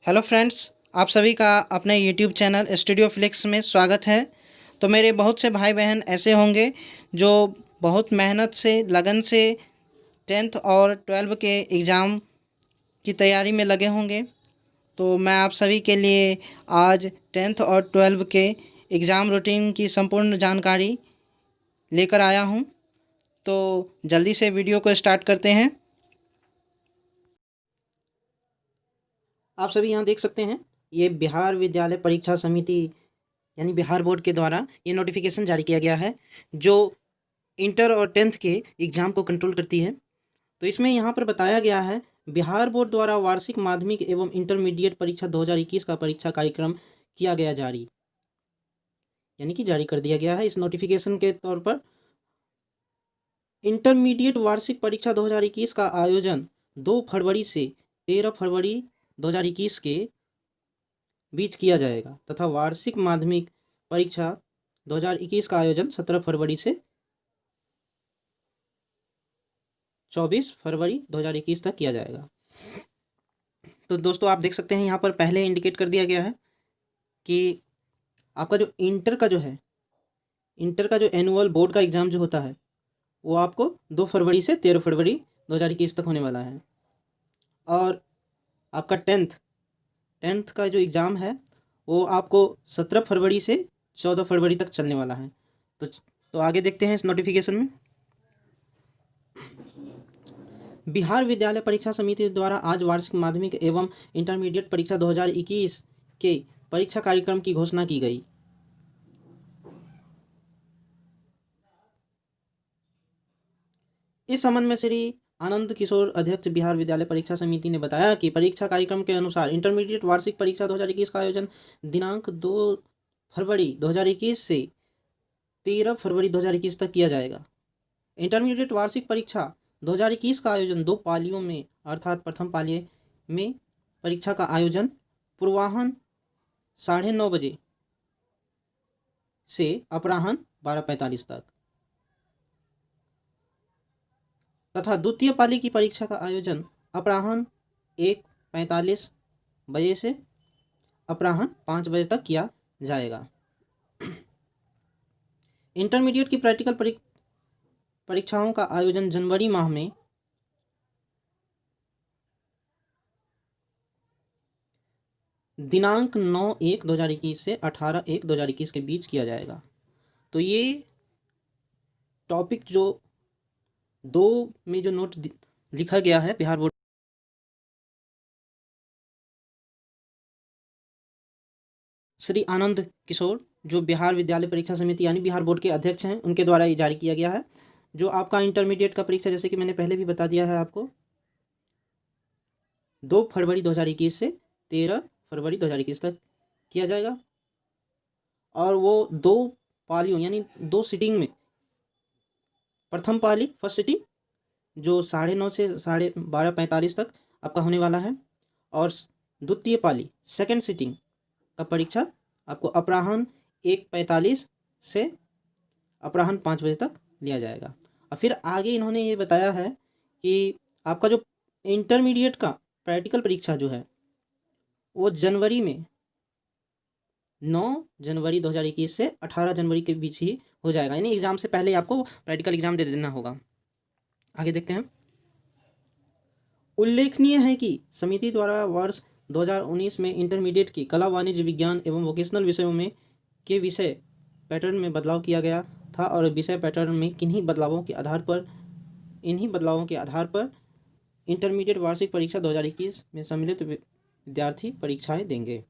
Hello friends, आप सभी का अपने यूट्यूब चैनल स्टूडियो फ्लिक्स में स्वागत है। तो मेरे बहुत से भाई बहन ऐसे होंगे जो बहुत मेहनत से लगन से 10th और 12 के एग्ज़ाम की तैयारी में लगे होंगे। तो मैं आप सभी के लिए आज 10th और 12 के एग्ज़ाम रूटीन की संपूर्ण जानकारी लेकर आया हूं। तो जल्दी से वीडियो को स्टार्ट करते हैं। आप सभी यहाँ देख सकते हैं, ये बिहार विद्यालय परीक्षा समिति यानी बिहार बोर्ड के द्वारा ये नोटिफिकेशन जारी किया गया है जो इंटर और 10th के एग्ज़ाम को कंट्रोल करती है। तो इसमें यहाँ पर बताया गया है, बिहार बोर्ड द्वारा वार्षिक माध्यमिक एवं इंटरमीडिएट परीक्षा 2021 का परीक्षा कार्यक्रम किया गया जारी, यानी कि जारी कर दिया गया है। इस नोटिफिकेशन के तौर पर इंटरमीडिएट वार्षिक परीक्षा 2021 का आयोजन 2 फरवरी से 13 फरवरी 2021 के बीच किया जाएगा तथा वार्षिक माध्यमिक परीक्षा 2021 का आयोजन 17 फरवरी से 24 फरवरी 2021 तक किया जाएगा। तो दोस्तों आप देख सकते हैं, यहाँ पर पहले इंडिकेट कर दिया गया है कि आपका जो इंटर का जो एनुअल बोर्ड का एग्ज़ाम जो होता है वो आपको 2 फरवरी से 13 फरवरी 2021 तक होने वाला है। और आपका टेंथ का जो एग्ज़ाम है वो आपको 17 फरवरी से 14 फरवरी तक चलने वाला है। तो आगे देखते हैं इस नोटिफिकेशन में। बिहार विद्यालय परीक्षा समिति द्वारा आज वार्षिक माध्यमिक एवं इंटरमीडिएट परीक्षा 2021 के परीक्षा कार्यक्रम की घोषणा की गई। इस संबंध में श्री आनंद किशोर, अध्यक्ष बिहार विद्यालय परीक्षा समिति ने बताया कि परीक्षा कार्यक्रम के अनुसार इंटरमीडिएट वार्षिक परीक्षा 2021 का आयोजन दिनांक 2 फरवरी 2021 से 13 फरवरी 2021 तक किया जाएगा। इंटरमीडिएट वार्षिक परीक्षा 2021 का आयोजन 2 पालियों में, अर्थात प्रथम पाली में परीक्षा का आयोजन पूर्वाह्न 9:30 बजे से अपराह्न 12:45 तक तथा द्वितीय पाली की परीक्षा का आयोजन अपराह्न 1:45 बजे से अपराह्न 5 बजे तक किया जाएगा। इंटरमीडिएट की प्रैक्टिकल परीक्षाओं का आयोजन जनवरी माह में दिनांक 9/1/2021 से 18/1/2021 के बीच किया जाएगा। तो ये टॉपिक जो 2 में जो नोट लिखा गया है बिहार बोर्ड, श्री आनंद किशोर जो बिहार विद्यालय परीक्षा समिति यानी बिहार बोर्ड के अध्यक्ष हैं, उनके द्वारा ये जारी किया गया है। जो आपका इंटरमीडिएट का परीक्षा, जैसे कि मैंने पहले भी बता दिया है आपको, 2 फरवरी 2021 से 13 फरवरी 2021 तक किया जाएगा। और वो 2 पालियों यानी 2 सिटिंग में, प्रथम पाली फर्स्ट सिटिंग जो 9:30 से 12:45 तक आपका होने वाला है, और द्वितीय पाली सेकेंड सिटिंग का परीक्षा आपको अपराह्न 1:45 से अपराह्न 5 बजे तक लिया जाएगा। और फिर आगे इन्होंने ये बताया है कि आपका जो इंटरमीडिएट का प्रैक्टिकल परीक्षा जो है वो जनवरी में 9 जनवरी 2021 से 18 जनवरी के बीच ही हो जाएगा, यानी एग्ज़ाम से पहले आपको प्रैक्टिकल एग्ज़ाम दे देना होगा। आगे देखते हैं। उल्लेखनीय है कि समिति द्वारा वर्ष 2019 में इंटरमीडिएट की कला, वाणिज्य, विज्ञान एवं वोकेशनल विषयों में के विषय पैटर्न में बदलाव किया गया था और विषय पैटर्न में इन्हीं बदलावों के आधार पर इंटरमीडिएट वार्षिक परीक्षा 2021 में सम्मिलित विद्यार्थी परीक्षाएं देंगे।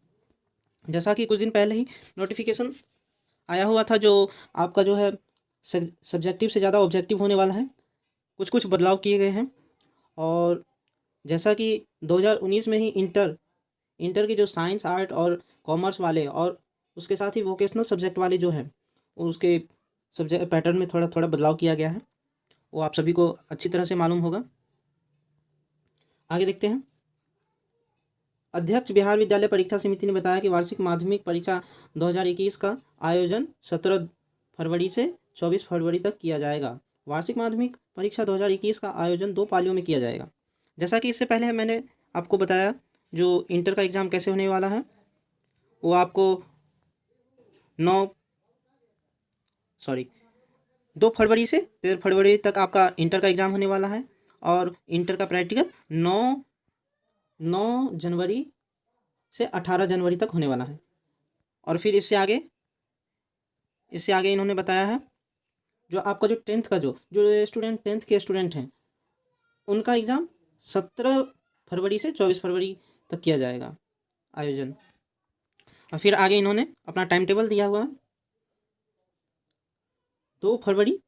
जैसा कि कुछ दिन पहले ही नोटिफिकेशन आया हुआ था, जो आपका जो है सब्जेक्टिव से ज़्यादा ऑब्जेक्टिव होने वाला है, कुछ बदलाव किए गए हैं। और जैसा कि 2019 में ही इंटर की जो साइंस, आर्ट और कॉमर्स वाले और उसके साथ ही वोकेशनल सब्जेक्ट वाले जो हैं, उसके सब्जेक्ट पैटर्न में थोड़ा थोड़ा बदलाव किया गया है, वो आप सभी को अच्छी तरह से मालूम होगा। आगे देखते हैं। अध्यक्ष बिहार विद्यालय परीक्षा समिति ने बताया कि वार्षिक माध्यमिक परीक्षा 2021 का आयोजन 17 फरवरी से 24 फरवरी तक किया जाएगा। वार्षिक माध्यमिक परीक्षा 2021 का आयोजन 2 पालियों में किया जाएगा। जैसा कि इससे पहले मैंने आपको बताया जो इंटर का एग्ज़ाम कैसे होने वाला है, वो आपको 2 फरवरी से 13 फरवरी तक आपका इंटर का एग्ज़ाम होने वाला है। और इंटर का प्रैक्टिकल 9 जनवरी से 18 जनवरी तक होने वाला है। और फिर इससे आगे इन्होंने बताया है जो आपका जो टेंथ का जो स्टूडेंट टेंथ के स्टूडेंट हैं उनका एग्ज़ाम 17 फरवरी से 24 फरवरी तक किया जाएगा आयोजन। और फिर आगे इन्होंने अपना टाइम टेबल दिया हुआ है। 2 फरवरी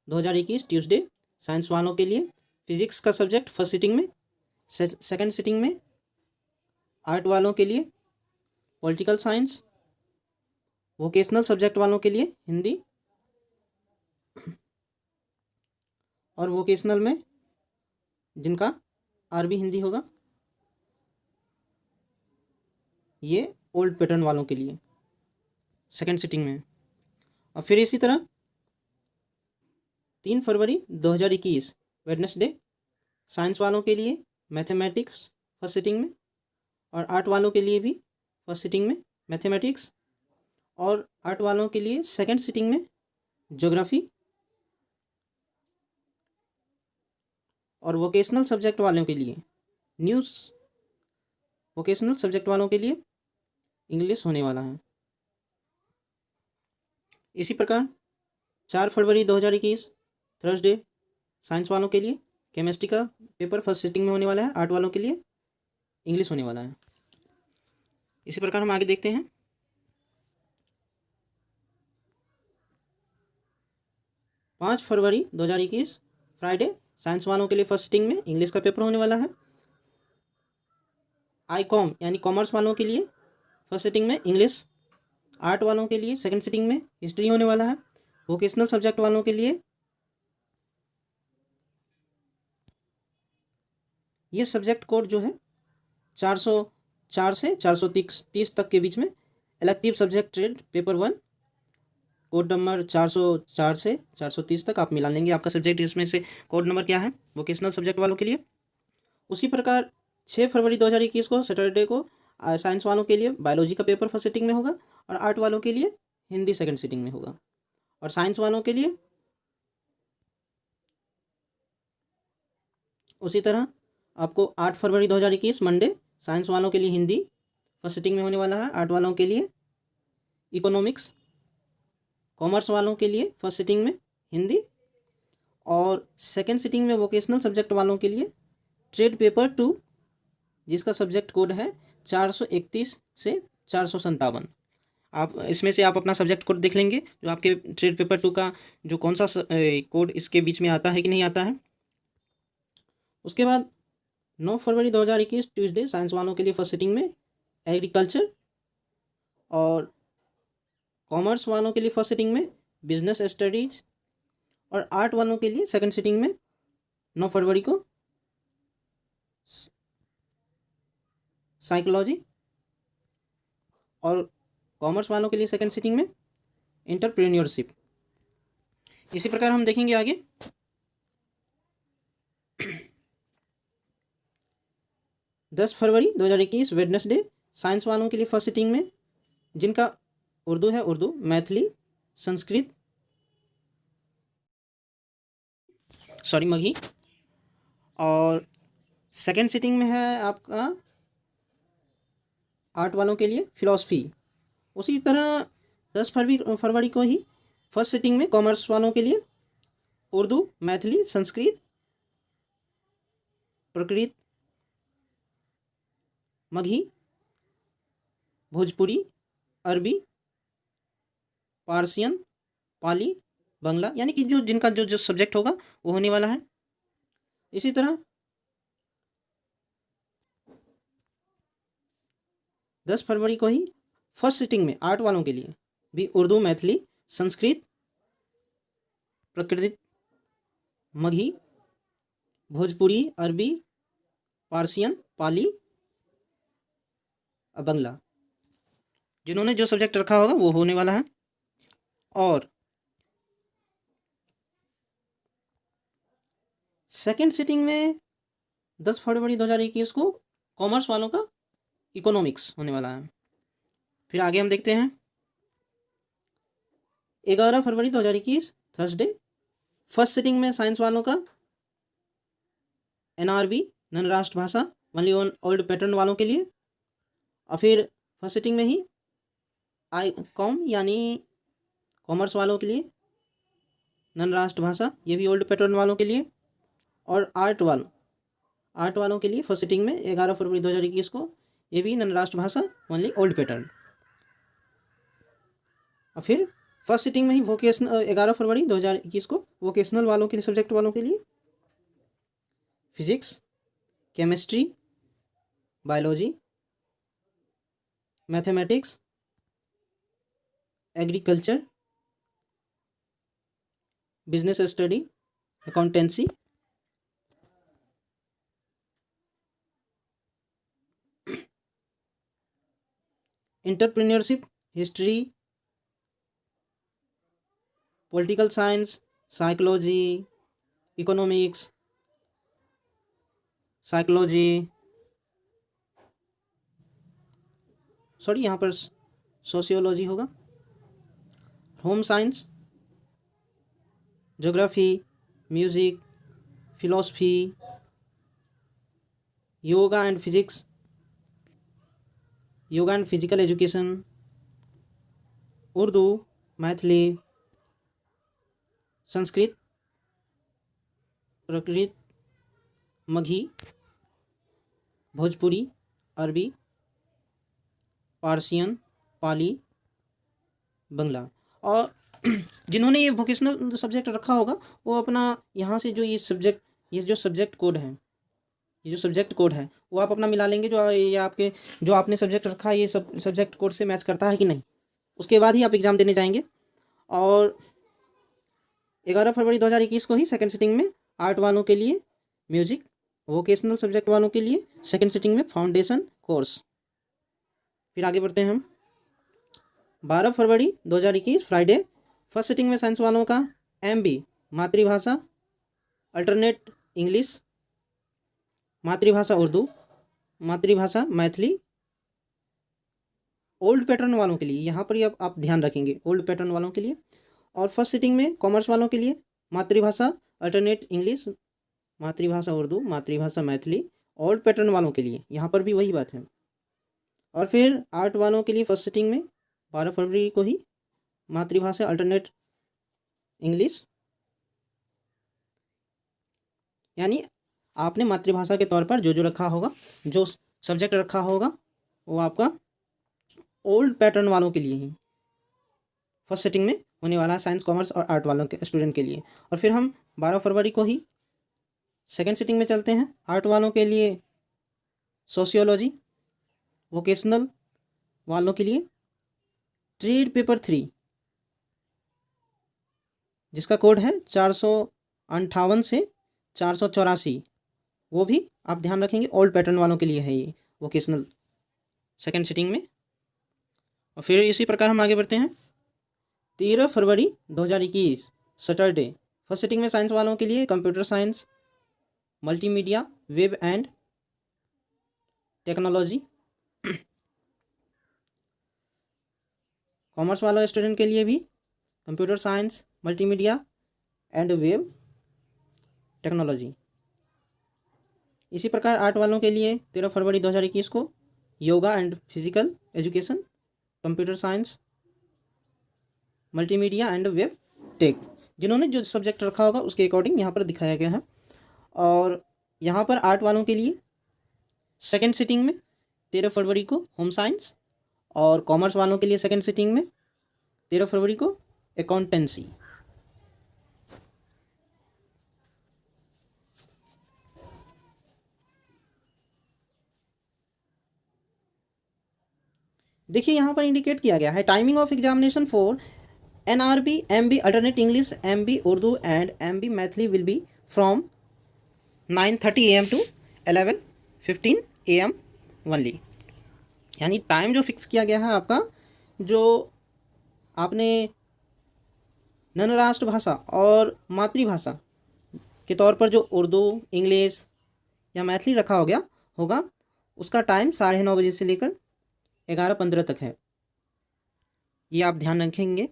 2021 ट्यूसडे साइंस वालों के लिए फिजिक्स का सब्जेक्ट फर्स्ट सिटिंग में, सेकंड सिटिंग में आर्ट वालों के लिए पॉलिटिकल साइंस, वोकेशनल सब्जेक्ट वालों के लिए हिंदी, और वोकेशनल में जिनका आरबी हिंदी होगा ये ओल्ड पैटर्न वालों के लिए सेकंड सिटिंग में। और फिर इसी तरह 3 फरवरी 2021 वेडनेसडे साइंस वालों के लिए मैथमेटिक्स फर्स्ट सिटिंग में, और आर्ट वालों के लिए भी फर्स्ट सिटिंग में मैथमेटिक्स, और आर्ट वालों के लिए सेकंड सिटिंग में ज्योग्राफी, और वोकेशनल सब्जेक्ट वालों के लिए वोकेशनल सब्जेक्ट वालों के लिए इंग्लिश होने वाला है। इसी प्रकार 4 फरवरी 2021 थर्सडे साइंस वालों के लिए केमिस्ट्री का पेपर फर्स्ट सिटिंग में होने वाला है, आर्ट वालों के लिए इंग्लिश होने वाला है। इसी प्रकार हम आगे देखते हैं। 5 फरवरी 2021 फ्राइडे साइंस वालों के लिए फर्स्ट सिटिंग में इंग्लिश का पेपर होने वाला है। ICOM यानी कॉमर्स वालों के लिए फर्स्ट सिटिंग में इंग्लिश, आर्ट वालों के लिए सेकंड सिटिंग में हिस्ट्री होने वाला है। वोकेशनल सब्जेक्ट वालों के लिए ये सब्जेक्ट कोड जो है 404 से 430 तक के बीच में elective subject trade paper 1 code number 404 से 430 तक आप मिला लेंगे आपका सब्जेक्ट। इसमें से कोड नंबर क्या है वोकेशनल सब्जेक्ट वालों के लिए। उसी प्रकार 6 फरवरी 2021 को सैटरडे को साइंस वालों के लिए बायोलॉजी का पेपर फर्स्ट सिटिंग में होगा, और आर्ट वालों के लिए हिंदी सेकंड सिटिंग में होगा। और साइंस वालों के लिए उसी तरह आपको 8 फरवरी 2021 मंडे साइंस वालों के लिए हिंदी फर्स्ट सिटिंग में होने वाला है, आर्ट वालों के लिए इकोनॉमिक्स, कॉमर्स वालों के लिए फर्स्ट सिटिंग में हिंदी, और सेकंड सिटिंग में वोकेशनल सब्जेक्ट वालों के लिए ट्रेड पेपर 2 जिसका सब्जेक्ट कोड है 431 से 457। आप इसमें से आप अपना सब्जेक्ट कोड देख लेंगे जो आपके ट्रेड पेपर 2 का जो कौन सा कोड इसके बीच में आता है कि नहीं आता है। उसके बाद 9 फरवरी 2021 ट्यूसडे साइंस वालों के लिए फर्स्ट सिटिंग में एग्रीकल्चर, और कॉमर्स वालों के लिए फर्स्ट सिटिंग में बिजनेस स्टडीज, और आर्ट वालों के लिए सेकंड सिटिंग में 9 फरवरी को साइकोलॉजी, और कॉमर्स वालों के लिए सेकंड सिटिंग में एंटरप्रेन्योरशिप। इसी प्रकार हम देखेंगे आगे 10 फरवरी 2021 वेडनेसडे साइंस वालों के लिए फर्स्ट सिटिंग में जिनका उर्दू है उर्दू, मैथिली, संस्कृत मगही, और सेकंड सिटिंग में है आपका आर्ट वालों के लिए फिलॉसफी। उसी तरह 10 फरवरी को ही फर्स्ट सिटिंग में कॉमर्स वालों के लिए उर्दू, मैथिली, संस्कृत, प्रकृत, मगही, भोजपुरी, अरबी, पारसियन, पाली, बंगला, यानी कि जिनका जो सब्जेक्ट होगा वो होने वाला है। इसी तरह 10 फरवरी को ही फर्स्ट सिटिंग में आर्ट वालों के लिए भी उर्दू, मैथिली, संस्कृत, प्रकृत, मगही, भोजपुरी, अरबी, पारसियन, पाली, बंगला, जिन्होंने जो सब्जेक्ट रखा होगा वो होने वाला है। और सेकंड सिटिंग में 10 फरवरी 2021 को कॉमर्स वालों का इकोनॉमिक्स होने वाला है। फिर आगे हम देखते हैं 11 फरवरी 2021 थर्सडे, फर्स्ट सिटिंग में साइंस वालों का NRB नन राष्ट्रभाषा ओनली ऑन ओल्ड पैटर्न वालों के लिए, और फिर फर्स्ट सिटिंग में ही ICOM यानी कॉमर्स वालों के लिए नन राष्ट्रभाषा, ये भी ओल्ड पैटर्न वालों के लिए, और आर्ट वालों के लिए फर्स्ट सिटिंग में 11 फरवरी 2021 को ये भी नन राष्ट्रभाषा ओनली ओल्ड पैटर्न। और फिर फर्स्ट सिटिंग में ही वोकेशनल 11 फरवरी 2021 को वोकेशनल वालों के लिए, सब्जेक्ट वालों के लिए physics, chemistry, biology, mathematics, agriculture, business study, accountancy, entrepreneurship, history, political science, psychology, economics, यहाँ पर सोशियोलॉजी होगा, home science, geography, music, philosophy, yoga and physical education, Urdu, Maithili, Sanskrit, Prakrit, Magahi, Bhojpuri, अरबी, पारसियन, पाली, बंगला। और जिन्होंने ये वोकेशनल सब्जेक्ट रखा होगा वो अपना यहाँ से जो ये जो सब्जेक्ट कोड है वो आप अपना मिला लेंगे, जो आपने सब्जेक्ट रखा है ये सब सब्जेक्ट कोड से मैच करता है कि नहीं, उसके बाद ही आप एग्ज़ाम देने जाएंगे। और 11 फरवरी 2021 को ही सेकंड सिटिंग में आर्ट वालों के लिए म्यूजिक, वोकेशनल सब्जेक्ट वालों के लिए सेकंड सिटिंग में फाउंडेशन कोर्स। फिर आगे बढ़ते हैं हम 12 फरवरी 2021 फ्राइडे, फर्स्ट सिटिंग में साइंस वालों का MB मातृभाषा, अल्टरनेट इंग्लिश, मातृभाषा उर्दू, मातृभाषा मैथिली, ओल्ड पैटर्न वालों के लिए, यहाँ पर ही आप ध्यान रखेंगे ओल्ड पैटर्न वालों के लिए। और फर्स्ट सिटिंग में कॉमर्स वालों के लिए मातृभाषा, अल्टरनेट इंग्लिश, मातृभाषा उर्दू, मातृभाषा मैथिली, ओल्ड पैटर्न वालों के लिए, यहाँ पर भी वही बात है। और फिर आर्ट वालों के लिए फर्स्ट सिटिंग में 12 फरवरी को ही मातृभाषा, अल्टरनेट इंग्लिश, यानी आपने मातृभाषा के तौर पर जो रखा होगा, जो सब्जेक्ट रखा होगा वो आपका ओल्ड पैटर्न वालों के लिए ही फर्स्ट सिटिंग में होने वाला है, साइंस, कॉमर्स और आर्ट वालों के स्टूडेंट के लिए। और फिर हम 12 फरवरी को ही सेकेंड सिटिंग में चलते हैं, आर्ट वालों के लिए सोशियोलॉजी, वोकेशनल वालों के लिए ट्रेड पेपर 3 जिसका कोड है 458 से 484, वो भी आप ध्यान रखेंगे ओल्ड पैटर्न वालों के लिए है ये वोकेशनल सेकेंड सिटिंग में। और फिर इसी प्रकार हम आगे बढ़ते हैं 13 फरवरी 2021 सैटरडे, फर्स्ट सिटिंग में साइंस वालों के लिए computer science, multimedia, web and technology, commerce वाला स्टूडेंट के लिए भी computer science, multimedia and web technology. इसी प्रकार आर्ट वालों के लिए 13 फरवरी 2021 को yoga and physical education, computer science, multimedia and web tech, जिन्होंने जो सब्जेक्ट रखा होगा उसके अकॉर्डिंग यहाँ पर दिखाया गया है। और यहाँ पर आर्ट वालों के लिए सेकेंड सिटिंग में 13 फरवरी को होम साइंस, और कॉमर्स वालों के लिए सेकेंड सिटिंग में 13 फरवरी को अकाउंटेंसी। देखिए यहाँ पर इंडिकेट किया गया है timing of examination for NRB MB alternate English, MB Urdu and MB Maithili will be from 9:30 AM to 11:15 AM only. यानी टाइम जो फिक्स किया गया है आपका, जो आपने नन राष्ट्रभाषा और मातृभाषा के तौर पर जो उर्दू, इंग्लिश या मैथिली रखा हो गया होगा, उसका टाइम 9:30 से लेकर 11:15 तक है, ये आप ध्यान रखेंगे।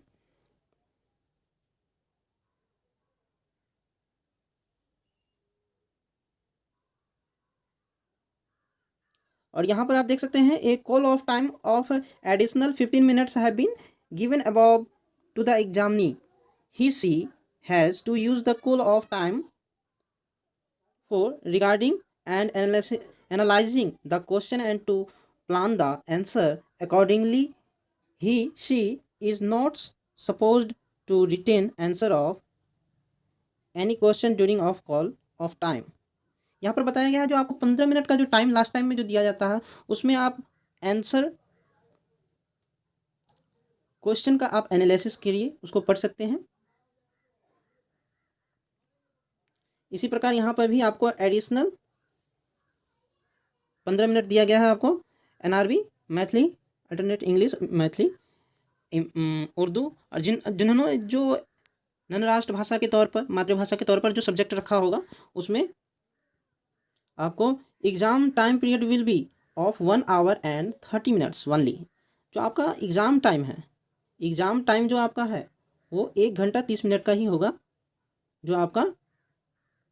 और यहाँ पर आप देख सकते हैं एक call of time of additional 15 minutes have been given above to the examinee. He she has to use the call of time for regarding and analyzing the question and to plan the answer accordingly. She is not supposed to retain answer of any question during of call of time. यहाँ पर बताया गया है जो आपको 15 minute का जो time last time में जो दिया जाता है उसमें आप आंसर क्वेश्चन का आप एनालिसिस करिए, उसको पढ़ सकते हैं। इसी प्रकार यहाँ पर भी आपको एडिशनल 15 मिनट दिया गया है आपको NRB Maithili alternate English Maithili Urdu, और जिन्होंने जो नन राष्ट्र भाषा के तौर पर मातृभाषा के तौर पर जो सब्जेक्ट रखा होगा उसमें आपको exam time period will be of 1 our and 30 minutes only. जो आपका एग्ज़ाम टाइम है, एग्ज़ाम टाइम जो आपका है वो 1 घंटा 30 मिनट का ही होगा, जो आपका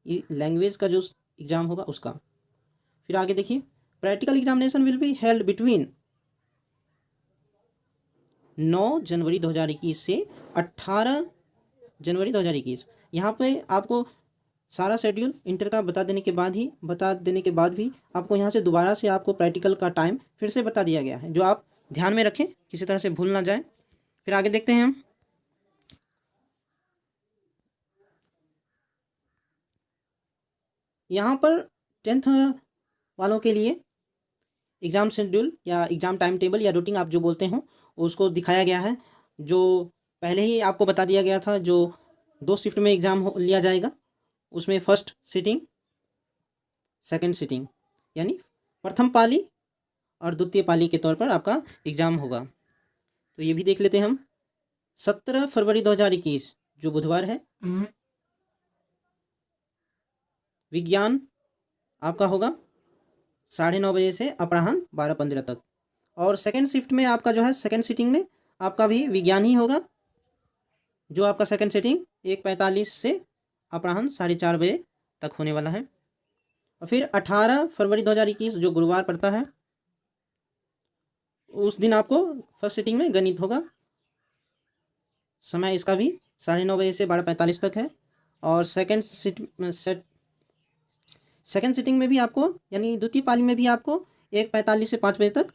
ये लैंग्वेज का जो एग्ज़ाम होगा उसका। फिर आगे देखिए, practical examination will be held between 9 जनवरी 2021 से 18 जनवरी 2021। यहाँ पे आपको सारा शेड्यूल इंटर का बता देने के बाद भी आपको यहाँ से दोबारा से आपको प्रैक्टिकल का टाइम फिर से बता दिया गया है, जो आप ध्यान में रखें, किसी तरह से भूल ना जाए। फिर आगे देखते हैं हम, यहाँ पर 10th वालों के लिए एग्ज़ाम शेड्यूल या एग्ज़ाम टाइम टेबल या रूटीन आप जो बोलते हो उसको दिखाया गया है, जो पहले ही आपको बता दिया गया था। जो 2 शिफ्ट में एग्ज़ाम लिया जाएगा, उसमें फर्स्ट सिटिंग सेकंड सिटिंग यानी प्रथम पाली और द्वितीय पाली के तौर पर आपका एग्ज़ाम होगा। तो ये भी देख लेते हैं हम। 17 फरवरी 2021 जो बुधवार है, विज्ञान आपका होगा 9:30 बजे से अपराह्न 12:15 तक। और सेकंड शिफ्ट में आपका जो है सेकंड सिटिंग में आपका भी विज्ञान ही होगा, जो आपका सेकंड सिटिंग 1:45 से अपराह्न 4:30 बजे तक होने वाला है। और फिर 18 फरवरी 2021 जो गुरुवार पड़ता है, उस दिन आपको फर्स्ट सिटिंग में गणित होगा, समय इसका भी 9:30 बजे से 12:45 तक है। और सेकंड सिटिंग में भी आपको यानी द्वितीय पाली में भी आपको 1:45 से 5 बजे तक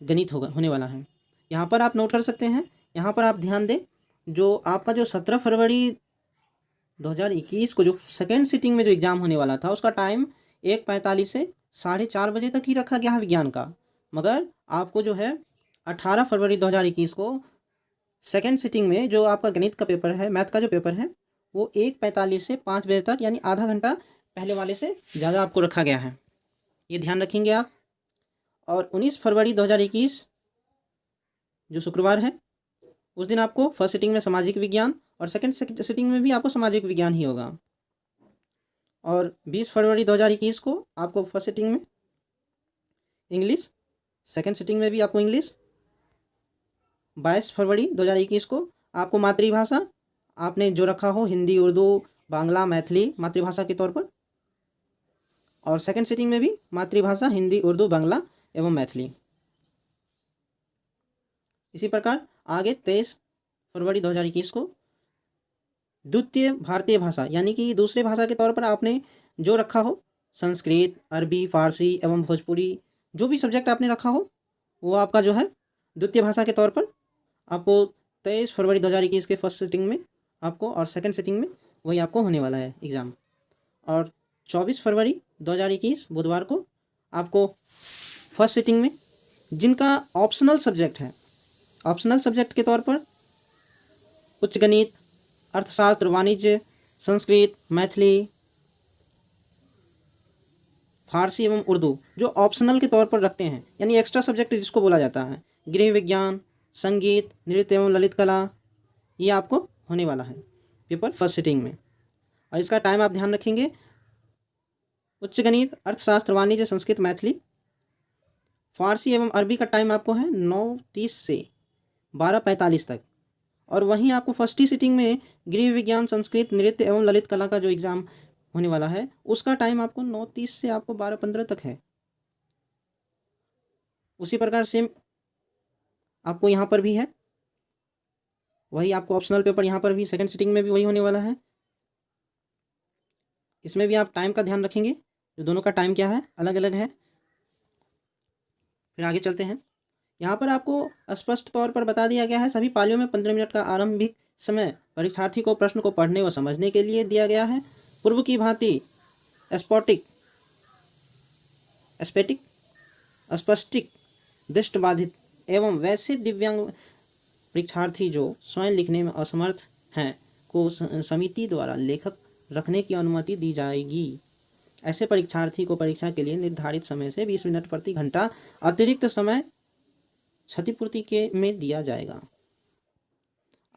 गणित होने वाला है। यहाँ पर आप नोट कर सकते हैं, यहाँ पर आप ध्यान दें, जो आपका जो 17 फरवरी 2021 को जो सेकेंड सिटिंग में जो एग्ज़ाम होने वाला था उसका टाइम 1:45 से 4:30 बजे तक ही रखा गया है विज्ञान का, मगर आपको जो है 18 फरवरी 2021 को सेकेंड सिटिंग में जो आपका गणित का पेपर है, मैथ का जो पेपर है, वो 1:45 से 5 बजे तक यानी आधा घंटा पहले वाले से ज़्यादा आपको रखा गया है, ये ध्यान रखेंगे आप। और 19 फरवरी 2021 जो शुक्रवार है, उस दिन आपको फर्स्ट सिटिंग में सामाजिक विज्ञान और सेकंड सिटिंग में भी आपको सामाजिक विज्ञान ही होगा। और 20 फरवरी 2021 को आपको फर्स्ट सिटिंग में इंग्लिश, सेकंड सिटिंग में भी आपको इंग्लिश। 22 फरवरी 2021 को आपको मातृभाषा आपने जो रखा हो हिंदी, उर्दू, बांग्ला, मैथिली मातृभाषा के तौर पर, और सेकंड सिटिंग में भी मातृभाषा हिंदी, उर्दू, बांग्ला एवं मैथिली। इसी प्रकार आगे 23 फरवरी 2021 को द्वितीय भारतीय भाषा यानी कि दूसरे भाषा के तौर पर आपने जो रखा हो, संस्कृत, अरबी, फारसी एवं भोजपुरी जो भी सब्जेक्ट आपने रखा हो, वो आपका जो है द्वितीय भाषा के तौर पर आपको 23 फरवरी 2021 के फर्स्ट सिटिंग में आपको और सेकंड सिटिंग में वही आपको होने वाला है एग्ज़ाम। और 24 फरवरी 2021 बुधवार को आपको फर्स्ट सिटिंग में जिनका ऑप्शनल सब्जेक्ट है, ऑप्शनल सब्जेक्ट के तौर पर उच्च गणित, अर्थशास्त्र, वाणिज्य, संस्कृत, मैथिली, फारसी एवं उर्दू जो ऑप्शनल के तौर पर रखते हैं यानी एक्स्ट्रा सब्जेक्ट जिसको बोला जाता है, गृह विज्ञान, संगीत, नृत्य एवं ललित कला, ये आपको होने वाला है पेपर फर्स्ट सिटिंग में। और इसका टाइम आप ध्यान रखेंगे उच्च गणित, अर्थशास्त्र, वाणिज्य, संस्कृत, मैथिली, फारसी एवं अरबी का टाइम आपको है 9:30 से 12:45 तक। और वहीं आपको फर्स्ट ही सिटिंग में गृह विज्ञान, संस्कृत, नृत्य एवं ललित कला का जो एग्ज़ाम होने वाला है उसका टाइम आपको 9:30 से आपको 12:15 तक है। उसी प्रकार सेम आपको यहाँ पर भी है, वही आपको ऑप्शनल पेपर यहाँ पर भी सेकंड सिटिंग में भी वही होने वाला है। इसमें भी आप टाइम का ध्यान रखेंगे, जो दोनों का टाइम क्या है, अलग अलग है। फिर आगे चलते हैं। यहाँ पर आपको स्पष्ट तौर पर बता दिया गया है सभी पालियों में 15 मिनट का आरंभिक समय परीक्षार्थी को प्रश्न को पढ़ने व समझने के लिए दिया गया है। पूर्व की भांति स्पेटिक, स्पष्टिक, दृष्टिबाधित एवं वैसे दिव्यांग परीक्षार्थी जो स्वयं लिखने में असमर्थ हैं को समिति द्वारा लेखक रखने की अनुमति दी जाएगी। ऐसे परीक्षार्थी को परीक्षा के लिए निर्धारित समय से 20 मिनट प्रति घंटा अतिरिक्त समय क्षतिपूर्ति के में दिया जाएगा।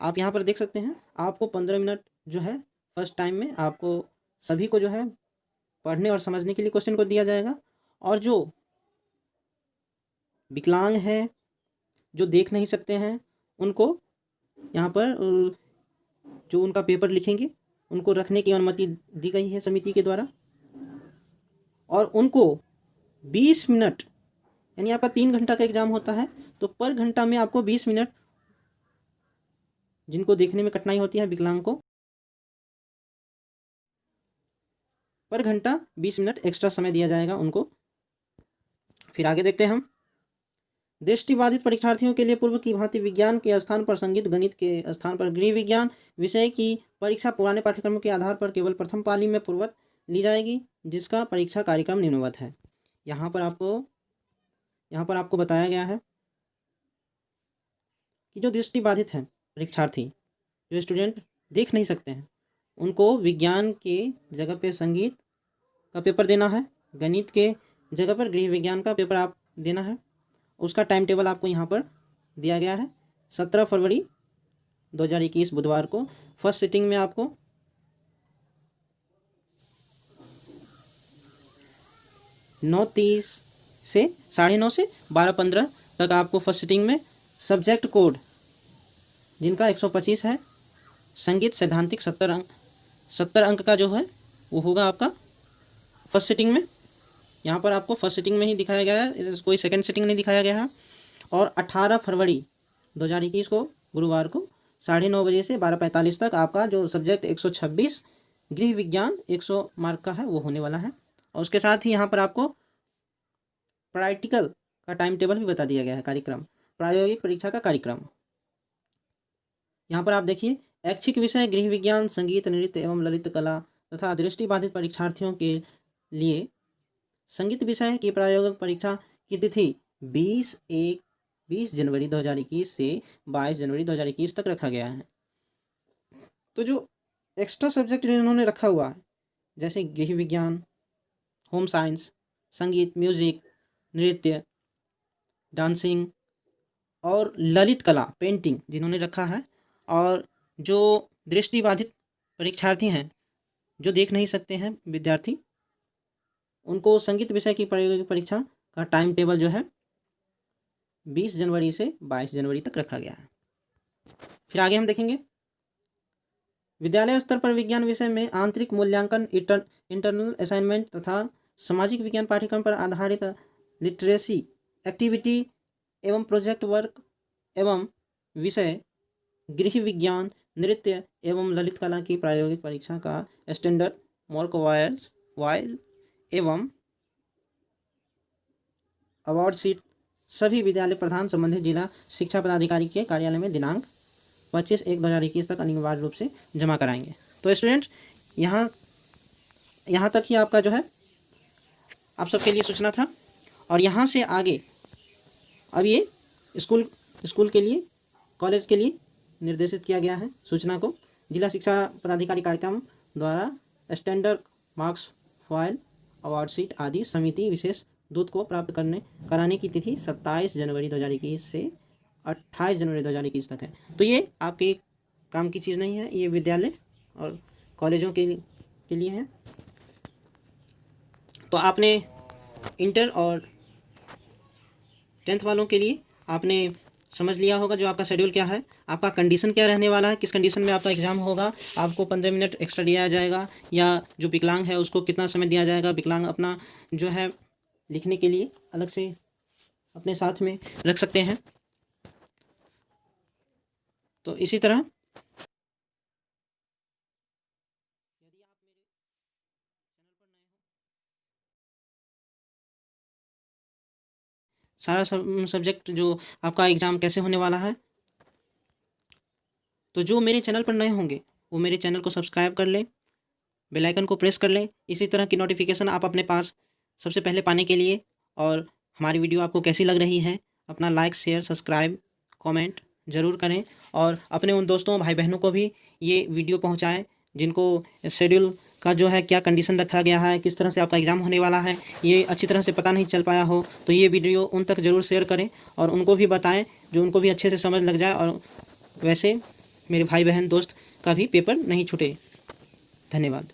आप यहाँ पर देख सकते हैं, आपको 15 मिनट जो है फर्स्ट टाइम में आपको सभी को जो है पढ़ने और समझने के लिए क्वेश्चन को दिया जाएगा। और जो विकलांग हैं, जो देख नहीं सकते हैं, उनको यहाँ पर जो उनका पेपर लिखेंगे उनको रखने की अनुमति दी गई है समिति के द्वारा। और उनको 20 मिनट, यानी आपका 3 घंटा का एग्ज़ाम होता है, तो पर घंटा में आपको 20 मिनट, जिनको देखने में कठिनाई होती है विकलांग को, पर घंटा 20 मिनट एक्स्ट्रा समय दिया जाएगा उनको। फिर आगे देखते हैं हम। दृष्टिबाधित परीक्षार्थियों के लिए पूर्व की भांति विज्ञान के स्थान पर संगीत, गणित के स्थान पर गृह विज्ञान विषय की परीक्षा पुराने पाठ्यक्रमों के आधार पर केवल प्रथम पाली में पूर्ववत ली जाएगी, जिसका परीक्षा कार्यक्रम निम्नवत है। यहाँ पर आपको बताया गया है कि जो दृष्टिबाधित हैं परीक्षार्थी, जो स्टूडेंट देख नहीं सकते हैं, उनको विज्ञान के जगह पे संगीत का पेपर देना है, गणित के जगह पर गृह विज्ञान का पेपर आप देना है। उसका टाइम टेबल आपको यहाँ पर दिया गया है। 17 फरवरी 2021 बुधवार को फर्स्ट सिटिंग में आपको 9:30 से 9:30 से 12:15 तक आपको फर्स्ट सिटिंग में सब्जेक्ट कोड जिनका 125 है, संगीत सैद्धांतिक 70 अंक का जो है वो होगा आपका फर्स्ट सिटिंग में। यहाँ पर आपको फर्स्ट सिटिंग में ही दिखाया गया है, कोई सेकंड सिटिंग नहीं दिखाया गया है। और 18 फरवरी 2021 को गुरुवार को 9:30 बजे से 12:45 तक आपका जो सब्जेक्ट 126 गृह विज्ञान 100 मार्क का है वो होने वाला है। और उसके साथ ही यहाँ पर आपको प्रैक्टिकल का टाइम टेबल भी बता दिया गया है, कार्यक्रम, प्रायोगिक परीक्षा का कार्यक्रम। यहाँ पर आप देखिए, ऐच्छिक विषय गृह विज्ञान, संगीत, नृत्य एवं ललित कला तथा दृष्टिबाधित परीक्षार्थियों के लिए संगीत विषय की प्रायोगिक परीक्षा की तिथि 20 जनवरी 2021 से 22 जनवरी 2021 तक रखा गया है। तो जो एक्स्ट्रा सब्जेक्ट इन्होंने रखा हुआ है, जैसे गृह विज्ञान, होम साइंस, संगीत, म्यूजिक, नृत्य, डांसिंग और ललित कला, पेंटिंग जिन्होंने रखा है, और जो दृष्टिबाधित परीक्षार्थी हैं, जो देख नहीं सकते हैं विद्यार्थी, उनको संगीत विषय की प्रायोगिक परीक्षा का टाइम टेबल जो है 20 जनवरी से 22 जनवरी तक रखा गया है। फिर आगे हम देखेंगे, विद्यालय स्तर पर विज्ञान विषय में आंतरिक मूल्यांकन, इंटरनल असाइनमेंट तथा सामाजिक विज्ञान पाठ्यक्रम पर आधारित लिटरेसी एक्टिविटी एवं प्रोजेक्ट वर्क एवं विषय गृह विज्ञान, नृत्य एवं ललित कला की प्रायोगिक परीक्षा का स्टैंडर्ड मार्क वाइल एवं अवार्ड सीट सभी विद्यालय प्रधान संबंधित जिला शिक्षा पदाधिकारी के कार्यालय में दिनांक 25/1/2021 तक अनिवार्य रूप से जमा कराएंगे। तो स्टूडेंट्स, यहाँ तक ही आपका जो है आप सबके लिए सूचना था। और यहाँ से आगे अब ये स्कूल के लिए, कॉलेज के लिए निर्देशित किया गया है सूचना को। जिला शिक्षा पदाधिकारी कार्यक्रम द्वारा standard marks file, award seat आदि समिति विशेष दूत को प्राप्त कराने की तिथि 27 जनवरी 2021 से 28 जनवरी 2021 तक है। तो ये आपके काम की चीज़ नहीं है, ये विद्यालय और कॉलेजों के लिए है। तो आपने इंटर और 10th वालों के लिए आपने समझ लिया होगा जो आपका शेड्यूल क्या है, आपका कंडीशन क्या रहने वाला है, किस कंडीशन में आपका एग्ज़ाम होगा, आपको 15 मिनट एक्स्ट्रा दिया जाएगा, या जो विकलांग है उसको कितना समय दिया जाएगा, विकलांग अपना जो है लिखने के लिए अलग से अपने साथ में रख सकते हैं। तो इसी तरह सारा सब्जेक्ट जो आपका एग्ज़ाम कैसे होने वाला है। तो जो मेरे चैनल पर नए होंगे वो मेरे चैनल को सब्सक्राइब कर लें, बेल आइकन को प्रेस कर लें, इसी तरह की नोटिफिकेशन आप अपने पास सबसे पहले पाने के लिए। और हमारी वीडियो आपको कैसी लग रही है, अपना लाइक शेयर सब्सक्राइब कमेंट ज़रूर करें, और अपने उन दोस्तों भाई बहनों को भी ये वीडियो पहुंचाएं जिनको शेड्यूल का जो है क्या कंडीशन रखा गया है, किस तरह से आपका एग्ज़ाम होने वाला है, ये अच्छी तरह से पता नहीं चल पाया हो तो ये वीडियो उन तक ज़रूर शेयर करें और उनको भी बताएं जो उनको भी अच्छे से समझ लग जाए, और वैसे मेरे भाई बहन दोस्त का भी पेपर नहीं छूटे। धन्यवाद।